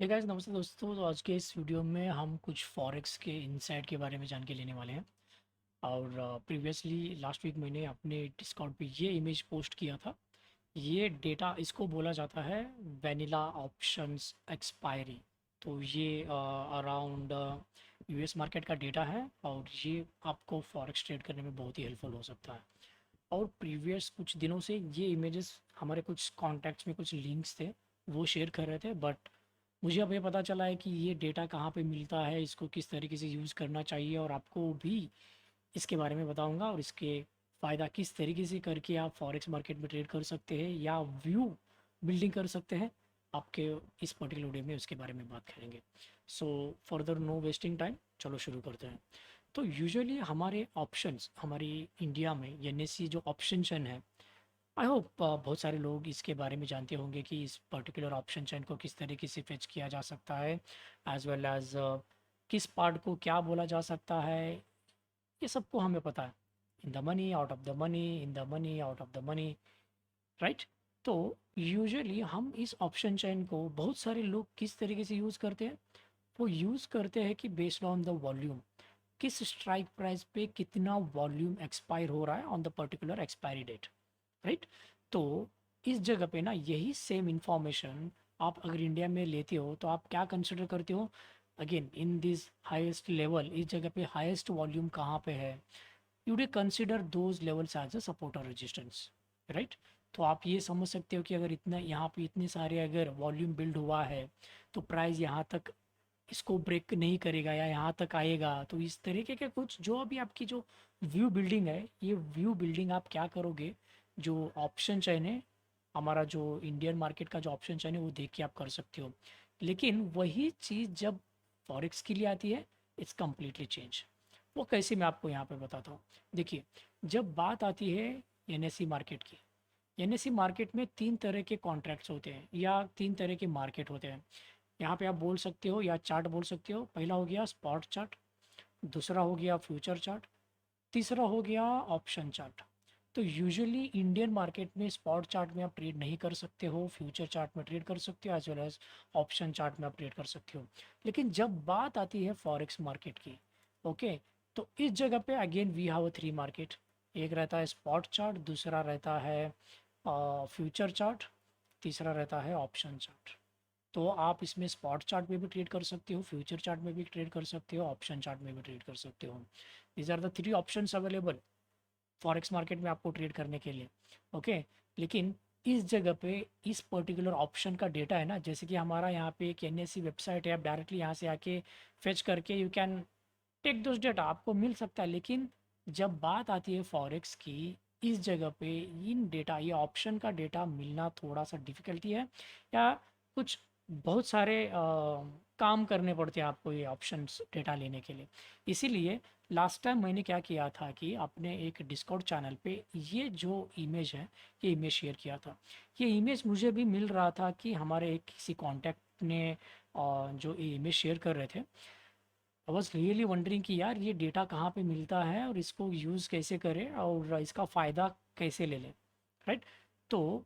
Hey guys, नमस्ते दोस्तों। तो आज के इस वीडियो में हम कुछ फॉरेक्स के इनसाइट के बारे में जान के लेने वाले हैं। और प्रीवियसली लास्ट वीक मैंने अपने डिस्कॉर्ड पे ये इमेज पोस्ट किया था। ये डेटा इसको बोला जाता है वैनिला ऑप्शंस एक्सपायरी। तो ये अराउंड यूएस मार्केट का डेटा है और ये आपको फॉरेक्स ट्रेड करने में बहुत ही हेल्पफुल हो सकता है। और प्रीवियस कुछ दिनों से ये इमेजेस हमारे कुछ कॉन्टैक्ट्स में कुछ लिंक्स थे, वो शेयर कर रहे थे। बट मुझे अब ये पता चला है कि ये डेटा कहाँ पे मिलता है, इसको किस तरीके से यूज़ करना चाहिए, और आपको भी इसके बारे में बताऊंगा। और इसके फ़ायदा किस तरीके से करके आप फॉरेक्स मार्केट में ट्रेड कर सकते हैं या व्यू बिल्डिंग कर सकते हैं, आपके इस पर्टिकुलर वीडियो में उसके बारे में बात करेंगे। So further no wasting time, चलो शुरू करते हैं। तो यूजुअली हमारे ऑप्शंस, हमारी इंडिया में एनएससी जो ऑप्शन चैन है, आई होप बहुत सारे लोग इसके बारे में जानते होंगे कि इस पर्टिकुलर ऑप्शन चैन को किस तरीके से फेच किया जा सकता है, एज वेल एज किस पार्ट को क्या बोला जा सकता है। ये सबको हमें पता है। In the money, out of the money, in the money, out of the money, right. तो यूजुअली हम इस ऑप्शन चैन को बहुत सारे लोग किस तरीके से यूज़ करते हैं, वो यूज़ करते हैं कि बेस्ड ऑन द वॉल्यूम, किस स्ट्राइक प्राइस पे कितना वॉल्यूम एक्सपायर हो रहा है on the particular expiry date, right. तो इस जगह पे ना यही सेम इंफॉर्मेशन आप अगर इंडिया में लेते हो तो आप क्या कंसिडर करते हो, again in this highest level, इस जगह पे हाईएस्ट वॉल्यूम कहाँ पे है, you they consider those levels as a support और रेजिस्टेंस, राइट। तो आप ये समझ सकते हो कि अगर इतना यहाँ पे इतने सारे अगर वॉल्यूम बिल्ड हुआ है तो प्राइस यहाँ तक इसको ब्रेक नहीं करेगा या यहाँ तक आएगा। तो इस तरीके के कुछ जो अभी आपकी जो व्यू बिल्डिंग है, ये व्यू बिल्डिंग आप क्या करोगे, जो ऑप्शन चैन है, हमारा जो इंडियन मार्केट का जो ऑप्शन चैन है, वो देख के आप कर सकते हो। लेकिन वही चीज़ जब फॉरेक्स के लिए आती है, इट्स कम्प्लीटली चेंज। वो कैसे, मैं आपको यहाँ पे बताता हूँ। देखिए, जब बात आती है एनएससी मार्केट की, एनएससी मार्केट में तीन तरह के कॉन्ट्रैक्ट्स होते हैं या तीन तरह के मार्केट होते हैं। यहाँ पे आप बोल सकते हो या चार्ट बोल सकते हो। पहला हो गया स्पॉट चार्ट, दूसरा हो गया फ्यूचर चार्ट, तीसरा हो गया ऑप्शन चार्ट। तो यूजुअली इंडियन मार्केट में स्पॉट चार्ट में आप ट्रेड नहीं कर सकते हो, फ्यूचर चार्ट में ट्रेड कर सकते हो, as well as option chart में आप ट्रेड कर सकते हो। लेकिन जब बात आती है फॉरेक्स मार्केट की, ओके, तो इस जगह पे again we have a three market. एक रहता है स्पॉट चार्ट, दूसरा रहता है फ्यूचर चार्ट, तीसरा रहता है ऑप्शन चार्ट। तो आप इसमें स्पॉट चार्ट में भी ट्रेड कर सकते हो, फ्यूचर चार्ट में भी ट्रेड कर सकते हो, ऑप्शन चार्ट में भी ट्रेड कर सकते हो। These are the three options available forex market में आपको ट्रेड करने के लिए, ओके। लेकिन इस जगह पे इस पर्टिकुलर ऑप्शन का डेटा है ना, जैसे कि हमारा यहाँ पे एक एनएससी वेबसाइट है, आप डायरेक्टली यहाँ से आके फेच करके you can take those data, आपको मिल सकता है। लेकिन जब बात आती है फॉरेक्स की, इस जगह पे इन डेटा, ये ऑप्शन का डेटा मिलना थोड़ा सा डिफ़िकल्टी है, या कुछ बहुत सारे काम करने पड़ते हैं आपको ये ऑप्शंस डेटा लेने के लिए। इसीलिए लास्ट टाइम मैंने क्या किया था कि अपने एक डिस्कॉर्ड चैनल पे ये जो इमेज है, ये इमेज शेयर किया था। ये इमेज मुझे भी मिल रहा था कि हमारे एक किसी कॉन्टैक्ट ने जो ये इमेज शेयर कर रहे थे। आई वॉज रियली वंडरिंग कि यार ये डेटा कहाँ पे मिलता है और इसको यूज़ कैसे करें और इसका फ़ायदा कैसे ले लें, राइट। तो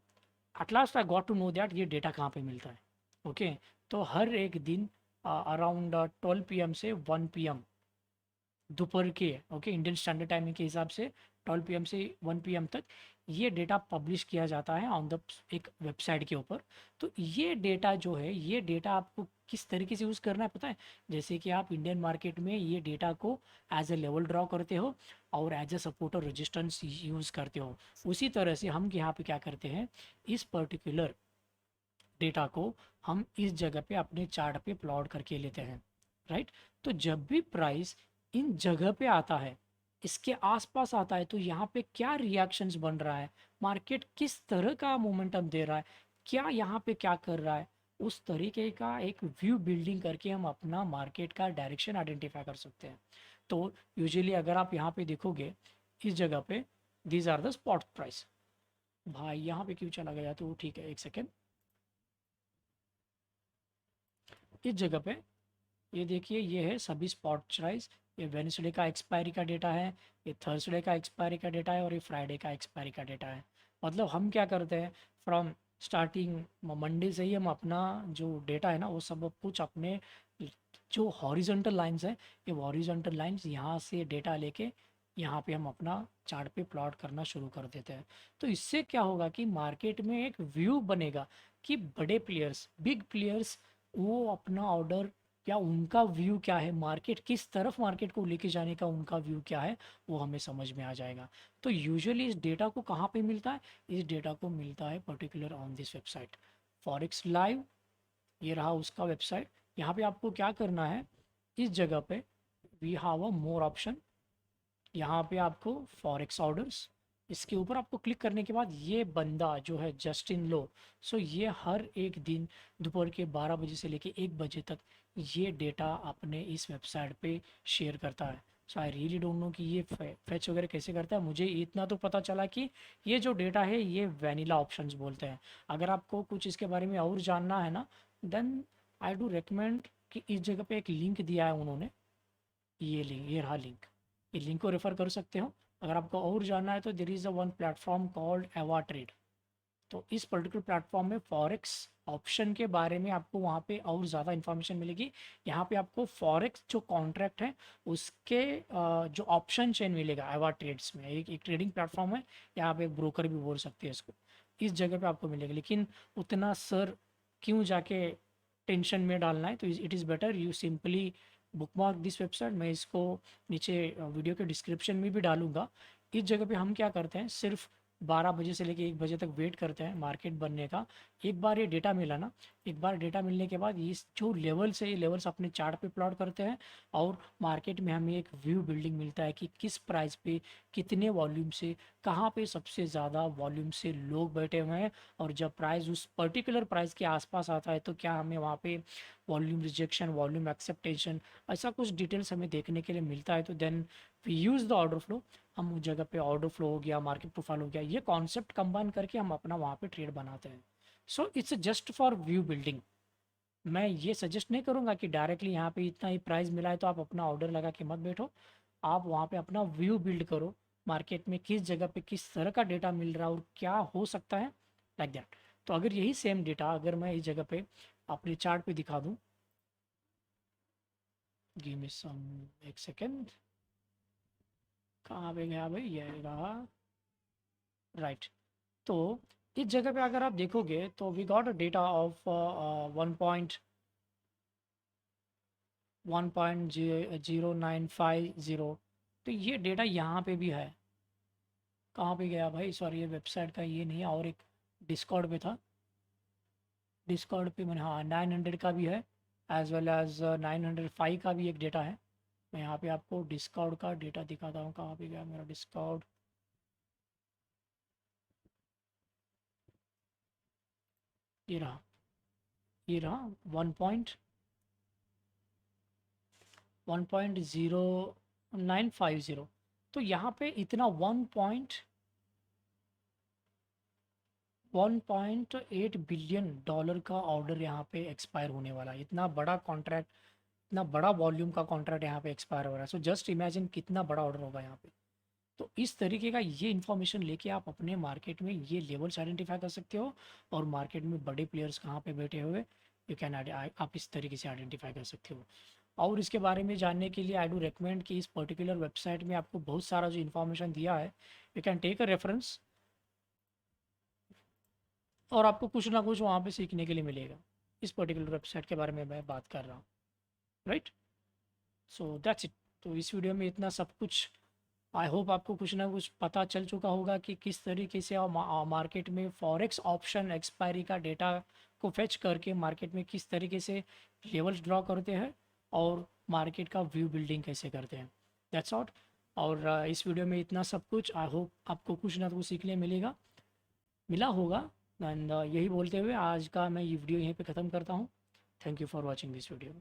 at last I got to know that ये डेटा कहाँ पे मिलता है, ओके। तो हर एक दिन अराउंड 12 PM से 1 PM दोपहर के, ओके, इंडियन स्टैंडर्ड टाइमिंग के हिसाब से 12 PM से 1 PM तक ये डेटा पब्लिश किया जाता है ऑन द एक वेबसाइट के ऊपर। तो ये डेटा जो है, ये डेटा आपको किस तरीके से यूज़ करना है पता है। जैसे कि आप इंडियन मार्केट में ये डेटा को एज ए लेवल ड्रॉ करते हो और एज ए सपोर्ट और रेजिस्टेंस यूज़ करते हो, उसी तरह से हम यहाँ पे क्या करते हैं, इस पर्टिकुलर डेटा को हम इस जगह पे अपने चार्ट पे प्लॉट करके लेते हैं, राइट। तो जब भी प्राइस इन जगह पे आता है, इसके आसपास आता है, तो यहाँ पे क्या रिएक्शंस बन रहा है, मार्केट किस तरह का मोमेंटम दे रहा है, क्या यहाँ पे क्या कर रहा है, उस तरीके का एक व्यू बिल्डिंग करके हम अपना मार्केट का डायरेक्शन आइडेंटिफाई कर सकते हैं। तो यूजुअली अगर आप यहाँ पे देखोगे, इस जगह पे these are the spot price. भाई यहाँ पे क्यों चला गया, तो ठीक है, एक सेकेंड। इस जगह पे ये देखिए, ये है सभी स्पॉट प्राइस। ये वेडनेसडे का एक्सपायरी का डेटा है, ये थर्सडे का एक्सपायरी का डेटा है और ये फ्राइडे का एक्सपायरी का डेटा है। मतलब हम क्या करते हैं, फ्रॉम स्टार्टिंग मंडे से ही हम अपना जो डेटा है ना वो सब कुछ अपने जो हॉरिजॉन्टल लाइंस हैं, ये हॉरिजॉन्टल लाइंस यहाँ से डेटा लेके यहाँ पे हम अपना चार्ट पे प्लॉट करना शुरू कर देते हैं। तो इससे क्या होगा कि मार्केट में एक व्यू बनेगा कि बड़े प्लेयर्स, बिग प्लेयर्स, वो अपना ऑर्डर, क्या उनका व्यू क्या है, मार्केट किस तरफ मार्केट को लेके जाने का उनका व्यू क्या है, वो हमें समझ में आ जाएगा। तो यूजुअली इस डेटा को कहाँ पे मिलता है? इस डेटा को मिलता है particular on this website forex live. ये रहा उसका वेबसाइट। यहाँ पे आपको क्या करना है, इस जगह पे we have a more option, यहाँ पे आपको फॉरेक्स ऑर्डर्स, इसके ऊपर आपको क्लिक करने के बाद ये बंदा जो है जस्टिन लो, सो ये हर एक दिन दोपहर के 12 बजे से लेके 1 बजे तक ये डेटा अपने इस वेबसाइट पे शेयर करता है। सो आई रियली डोंट नो कि ये फैच वगैरह कैसे करता है। मुझे इतना तो पता चला कि ये जो डेटा है ये वैनिला ऑप्शंस बोलते हैं। अगर आपको कुछ इसके बारे में और जानना है ना, देन आई डू रिकमेंड कि इस जगह पे एक लिंक दिया है उन्होंने, ये लिंक, ये रहा लिंक, ये लिंक को रेफ़र कर सकते हो। अगर आपको और जानना है तो there is a one platform called AvaTrade. तो इस पर्टिकुलर प्लेटफॉर्म में फॉरेक्स ऑप्शन के बारे में आपको वहाँ पे और ज़्यादा इन्फॉर्मेशन मिलेगी। यहाँ पे आपको फॉरेक्स जो कॉन्ट्रैक्ट है उसके जो ऑप्शन चेन मिलेगा एवा ट्रेड्स में। एक ट्रेडिंग प्लेटफॉर्म है, यहाँ पे एक ब्रोकर भी बोल सकते हैं इसको। इस जगह पे आपको मिलेगा, लेकिन उतना सर क्यों जाके टेंशन में डालना है, तो it is better you simply bookmark this website. मैं इसको नीचे वीडियो के डिस्क्रिप्शन में भी डालूंगा। इस जगह पे हम क्या करते हैं, सिर्फ 12 बजे से लेके 1 बजे तक वेट करते हैं मार्केट बनने का। एक बार ये डेटा मिला ना, एक बार डेटा मिलने के बाद ये जो लेवल्स है, ये लेवल्स अपने चार्ट पे प्लॉट करते हैं और मार्केट में हमें एक व्यू बिल्डिंग मिलता है कि किस प्राइस पे, कितने वॉल्यूम से, कहाँ पे सबसे ज़्यादा वॉल्यूम से लोग बैठे हुए हैं। और जब प्राइस उस पर्टिकुलर प्राइस के आसपास आता है तो क्या हमें वहाँ पे वॉल्यूम रिजेक्शन, वॉल्यूम एक्सेप्टेशन, ऐसा कुछ डिटेल्स हमें देखने के लिए मिलता है। तो then we use the order flow. हम उस जगह पे ऑर्डर फ्लो हो गया, मार्केट प्रोफाइल हो गया, ये कॉन्सेप्ट कंबाइन करके हम अपना वहाँ पे ट्रेड बनाते हैं। So it's just for view building. मैं ये सजेस्ट नहीं करूँगा कि डायरेक्टली यहाँ पे इतना ही प्राइस मिला है तो आप अपना ऑर्डर लगा के मत बैठो। आप वहाँ पे अपना व्यू बिल्ड करो, मार्केट में किस जगह पे किस तरह का डेटा मिल रहा है और क्या हो सकता है, लाइक दैट। तो अगर यही सेम डेटा अगर मैं इस जगह पे अपने चार्ट पे दिखा दूँ, गिव मी सम, एक सेकेंड, कहाँ पे गया भाई, ये रहा, राइट। तो इस जगह पे अगर आप देखोगे तो we got a data of 1.0950। तो ये डेटा यहाँ पे भी है। कहाँ पे गया भाई, सॉरी ये वेबसाइट का ये नहीं है, और एक डिस्कॉर्ड पे था। डिस्कॉर्ड पे मैंने, हाँ, 900 का भी है, एज वेल एज 905 का भी एक डेटा है। मैं यहाँ पे आपको डिस्कॉर्ड का डेटा दिखाता हूँ। कहाँ पे गया मेरा डिस्कॉर्ड, ये रहा, ये रहा 1.0950। तो यहाँ पे इतना 1.8 बिलियन डॉलर का ऑर्डर यहाँ पे एक्सपायर होने वाला है। इतना बड़ा कॉन्ट्रैक्ट, इतना बड़ा वॉल्यूम का कॉन्ट्रैक्ट यहाँ पे एक्सपायर हो रहा है। सो जस्ट इमेजिन कितना बड़ा ऑर्डर होगा यहाँ पे। तो इस तरीके का ये इन्फॉर्मेशन लेके आप अपने मार्केट में ये लेवल्स आइडेंटिफाई कर सकते हो और मार्केट में बड़े प्लेयर्स कहाँ पे बैठे हुए, यू कैन, आप इस तरीके से आइडेंटिफाई कर सकते हो। और इसके बारे में जानने के लिए आई डू रिकमेंड कि इस पर्टिकुलर वेबसाइट में आपको बहुत सारा जो इन्फॉर्मेशन दिया है, you can take a reference, और आपको कुछ ना कुछ वहाँ पे सीखने के लिए मिलेगा। इस पर्टिकुलर वेबसाइट के बारे में मैं बात कर रहा हूँ, राइट। So that's it. तो इस वीडियो में इतना सब कुछ, आई होप आपको कुछ ना कुछ पता चल चुका होगा कि किस तरीके से आप मार्केट में फॉरेक्स ऑप्शन एक्सपायरी का डेटा को फेच करके मार्केट में किस तरीके से लेवल्स ड्रॉ करते हैं और मार्केट का व्यू बिल्डिंग कैसे करते हैं। That's it. और इस वीडियो में इतना सब कुछ, आई होप आपको कुछ ना कुछ सीखने मिलेगा, मिला होगा। एंड यही बोलते हुए आज का मैं ये वीडियो यहीं पे ख़त्म करता हूँ। Thank you for watching this video.